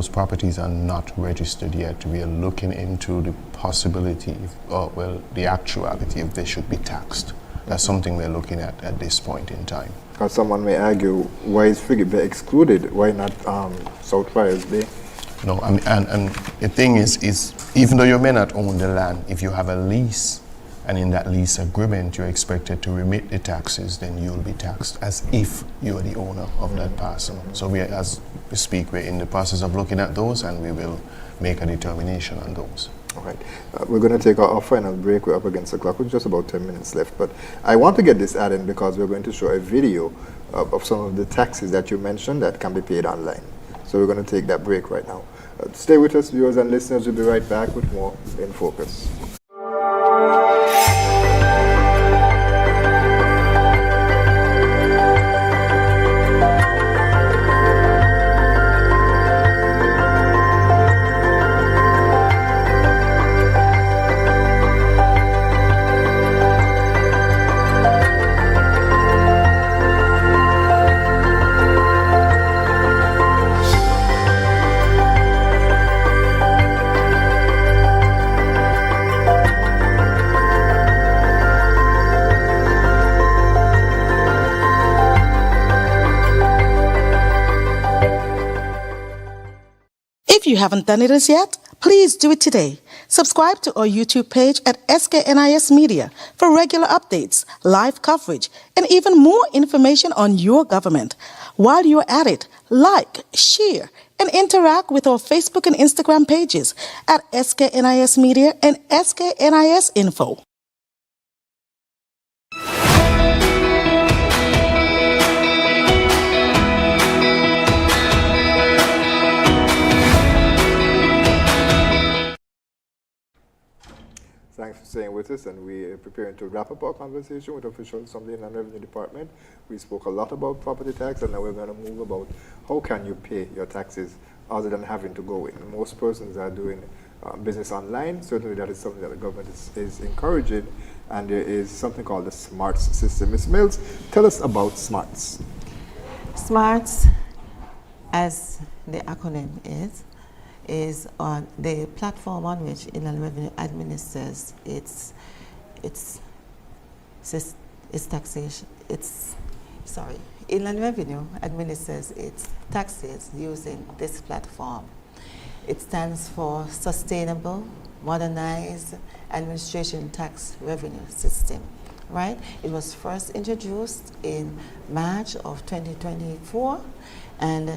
properties are not registered yet. We are looking into the possibility, the actuality if they should be taxed. That's something we're looking at this point in time. Because someone may argue, why is Frigate Bay excluded? Why not South Friars Bay? No, I mean, and the thing is even though you may not own the land, if you have a lease, and in that lease agreement you're expected to remit the taxes, then you'll be taxed as if you're the owner of that parcel. So as we speak, we're in the process of looking at those, and we will make a determination on those. All right. We're going to take our final break. We're up against the clock with just about 10 minutes left. But I want to get this added because we're going to show a video of some of the taxes that you mentioned that can be paid online. So we're going to take that break right now. Stay with us, viewers and listeners. We'll be right back with more In Focus. If you haven't done it as yet, please do it today. Subscribe to our YouTube page at SKNIS Media for regular updates, live coverage, and even more information on your government. While you're at it, like, share, and interact with our Facebook and Instagram pages at SKNIS Media and SKNIS Info. Thanks for staying with us, and we are preparing to wrap up our conversation with officials from the Inland Revenue Department. We spoke a lot about property tax, and now we're going to move about how can you pay your taxes other than having to go in. Most persons are doing business online. Certainly that is something that the government is encouraging, and there is something called the SMARTS system. Ms. Mills, tell us about SMARTS. SMARTS, as the acronym is on the platform on which Inland Revenue administers its taxation. Inland Revenue administers its taxes using this platform. It stands for Sustainable Modernized Administration Tax Revenue System, right? It was first introduced in March of 2024, and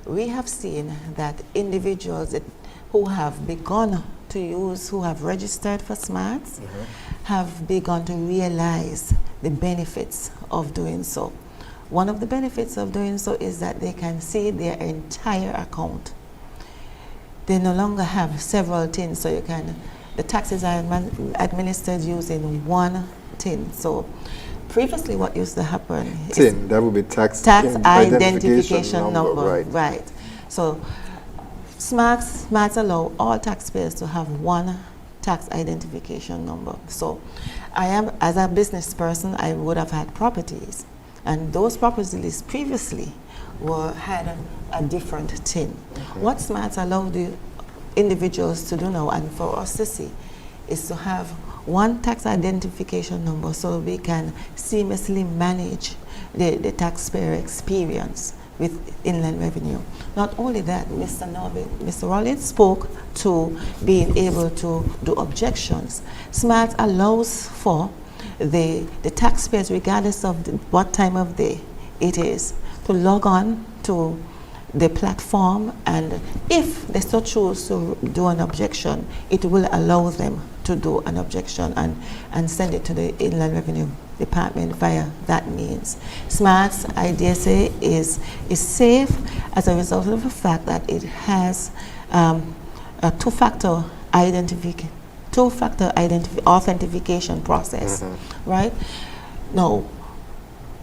we have seen that individuals who have begun to use, who have registered for SMARTS, have begun to realize the benefits of doing so. One of the benefits of doing so is that they can see their entire account. They no longer have several tins, so the taxes are administered using one tin. So previously what used to happen is that would be tax identification number. Right. So SMARTS allow all taxpayers to have one tax identification number. So as a business person, I would have had properties, and those properties previously had a different tin. What SMARTS allow the individuals to do now, and for us to see, is to have one tax identification number so we can seamlessly manage the taxpayer experience with Inland Revenue. Not only that, Mr. Rollins spoke to being able to do objections. SMART allows for the taxpayers, regardless of what time of day it is, to log on to the platform, and if they so choose to do an objection, it will allow them to do an objection and send it to the Inland Revenue Department via that means. SMARTS, I dare say, is safe as a result of the fact that it has a two-factor authentication process, right? Now,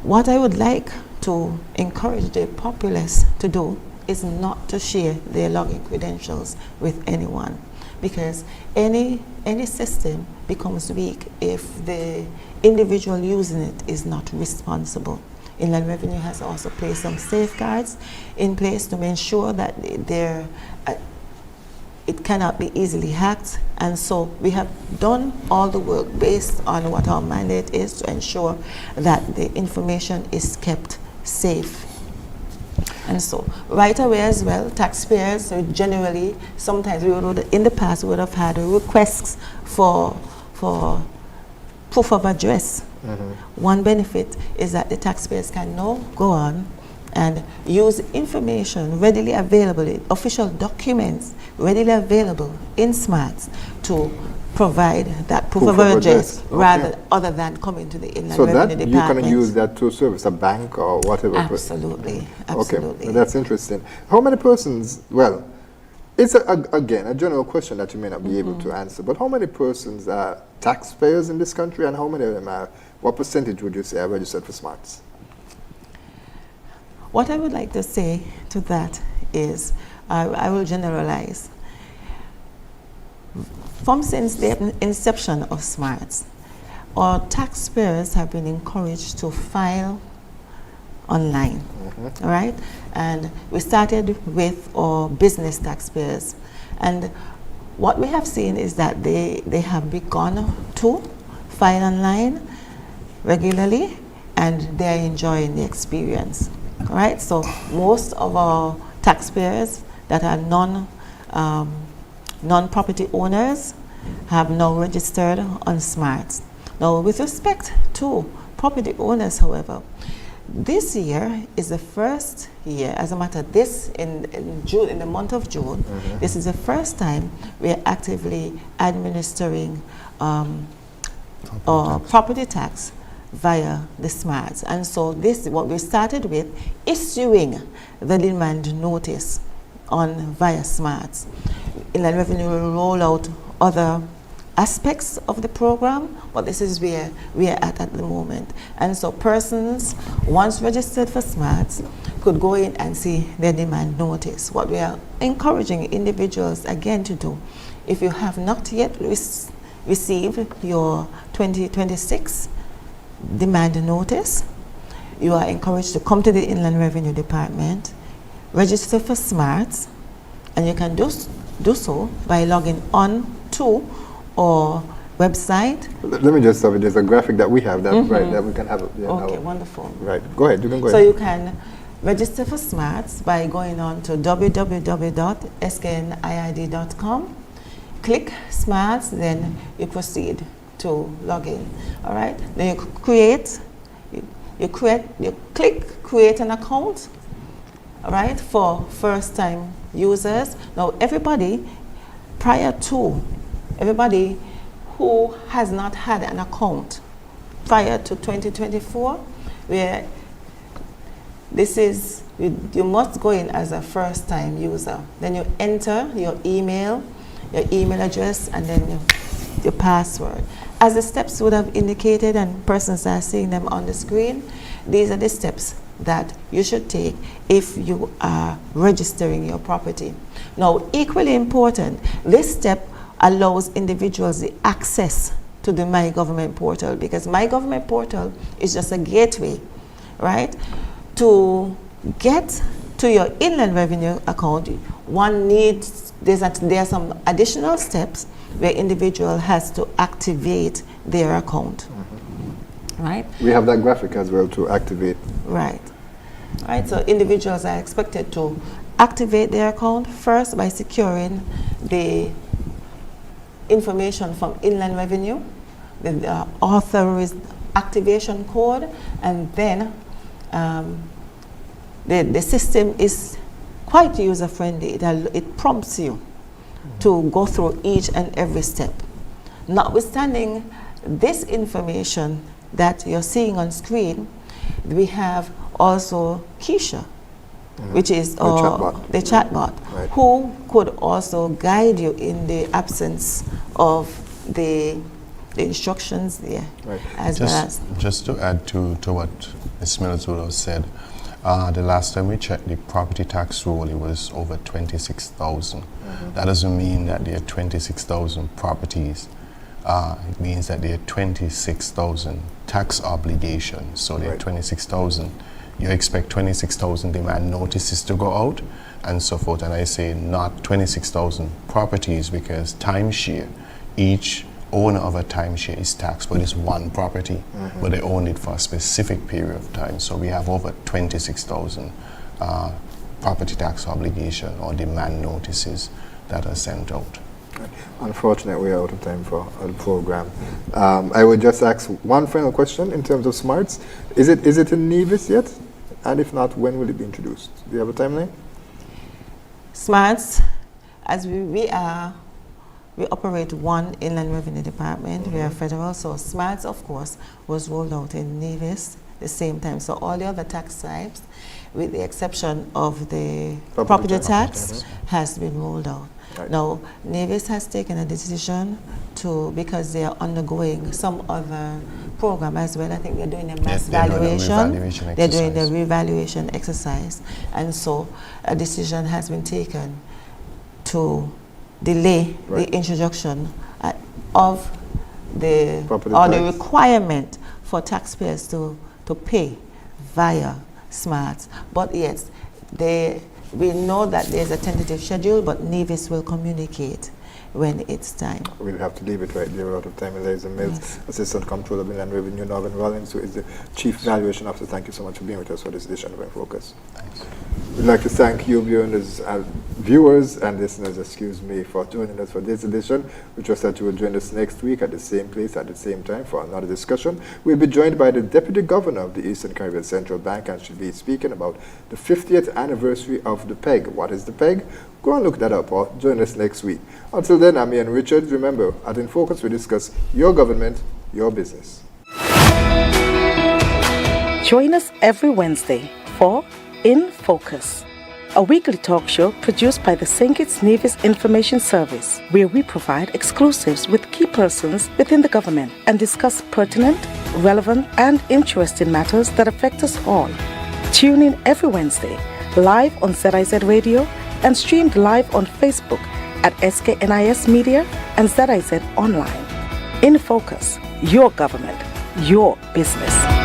What I would like to encourage the populace to do is not to share their login credentials with anyone, because any system becomes weak if the individual using it is not responsible. Inland Revenue has also placed some safeguards in place to ensure that it cannot be easily hacked, and so we have done all the work based on what our mandate is to ensure that the information is kept safe. And so right away as well, taxpayers generally, sometimes we would, in the past, we would have had requests for proof of address. One benefit is that the taxpayers can now go on and use information readily available, official documents readily available in SMARTS to provide that proof of address, rather other than coming to the Inland Revenue Department. So that you can use that to service a bank or whatever. Absolutely, absolutely. Okay, that's interesting. How many persons, well, it's again a general question that you may not be able to answer, but how many persons are taxpayers in this country, and how many of them are, what percentage would you say are registered for SMARTS? What I would like to say to that is, I will generalize. Since the inception of SMARTS, our taxpayers have been encouraged to file online, all right? And we started with our business taxpayers. And what we have seen is that they have begun to file online regularly, and they're enjoying the experience, all right? So most of our taxpayers that are non-property owners have now registered on SMARTS. Now, with respect to property owners, however, this year is the first year, as a matter of this, in June, in the month of June, this is the first time we are actively administering property tax via the SMARTS. And so this is what we started with, issuing the demand notice via SMARTS. Inland Revenue will roll out other aspects of the program, but this is where we are at the moment. And so persons, once registered for SMARTS, could go in and see their demand notice. What we are encouraging individuals again to do, if you have not yet received your 2026 demand notice, you are encouraged to come to the Inland Revenue Department, register for SMARTS, and you can do so by logging on to our website. Let me just stop it. There's a graphic that we have that right that we can have. Okay, wonderful. Right, go ahead. You can go ahead. So you can register for SMARTS by going on to www.skniid.com. Click SMARTS, then you proceed to log in. All right. Then you click create an account. All right, for first-time users. Now, everybody who has not had an account prior to 2024, where you must go in as a first-time user. Then you enter your email address, and then your password. As the steps would have indicated, and persons are seeing them on the screen, these are the steps that you should take if you are registering your property. Now, equally important, this step allows individuals the access to the My Government portal, because My Government portal is just a gateway, right? To get to your Inland Revenue account, there are some additional steps where individual has to activate their account. Right? We have that graphic as well to activate. Right. Right. So individuals are expected to activate their account first by securing the information from Inland Revenue, the authorized activation code, and then the system is quite user-friendly. It prompts you to go through each and every step. Notwithstanding this information that you're seeing on screen, we have also Keisha, which is the chatbot, right, who could also guide you in the absence of the the instructions there. Right. As well as Just to add to what Ms. Mills would have said, the last time we checked the property tax roll, it was over 26,000. That doesn't mean that there are 26,000 properties. It means that there are 26,000 tax obligations. So there are 26,000. You expect 26,000 demand notices to go out and so forth. And I say not 26,000 properties because timeshare, each owner of a timeshare is taxed, but it's one property, but they own it for a specific period of time. So we have over 26,000 property tax obligation or demand notices that are sent out. Unfortunately, we are out of time for our program. I would just ask one final question in terms of smarts. Is it in Nevis yet? And if not, when will it be introduced? Do you have a timeline? Smarts, as we operate one Inland Revenue Department. We are federal, so Smarts, of course, was rolled out in Nevis the same time. So all the other tax types, with the exception of the property tax, has been rolled out. Right. Now, Nevis has taken a decision to, because they are undergoing some other program as well. I think they're doing a mass valuation. They're doing the revaluation exercise. And so a decision has been taken to delay the introduction of the the requirement for taxpayers to pay via Smarts. But yes, we know that there's a tentative schedule, but Nevis will communicate when it's time. We'll have to leave it right there. We're out of time. Eliza Mills, Assistant Comptroller of Inland Revenue, Northern Rollins, who is the Chief Valuation Officer. Thank you so much for being with us for this edition of InFocus. Thanks. We'd like to thank you, viewers and listeners, for joining us for this edition. We trust that you will join us next week at the same place at the same time for another discussion. We'll be joined by the Deputy Governor of the Eastern Caribbean Central Bank, and she'll be speaking about the 50th anniversary of the PEG. What is the PEG? Go and look that up or join us next week. Until then, I'm Ian Richards. Remember, at InFocus, we discuss your government, your business. Join us every Wednesday for InFocus, a weekly talk show produced by the St. Kitts Nevis Information Service, where we provide exclusives with key persons within the government and discuss pertinent, relevant, and interesting matters that affect us all. Tune in every Wednesday, live on ZIZ Radio and streamed live on Facebook at SKNIS Media and ZIZ Online. InFocus, your government, your business.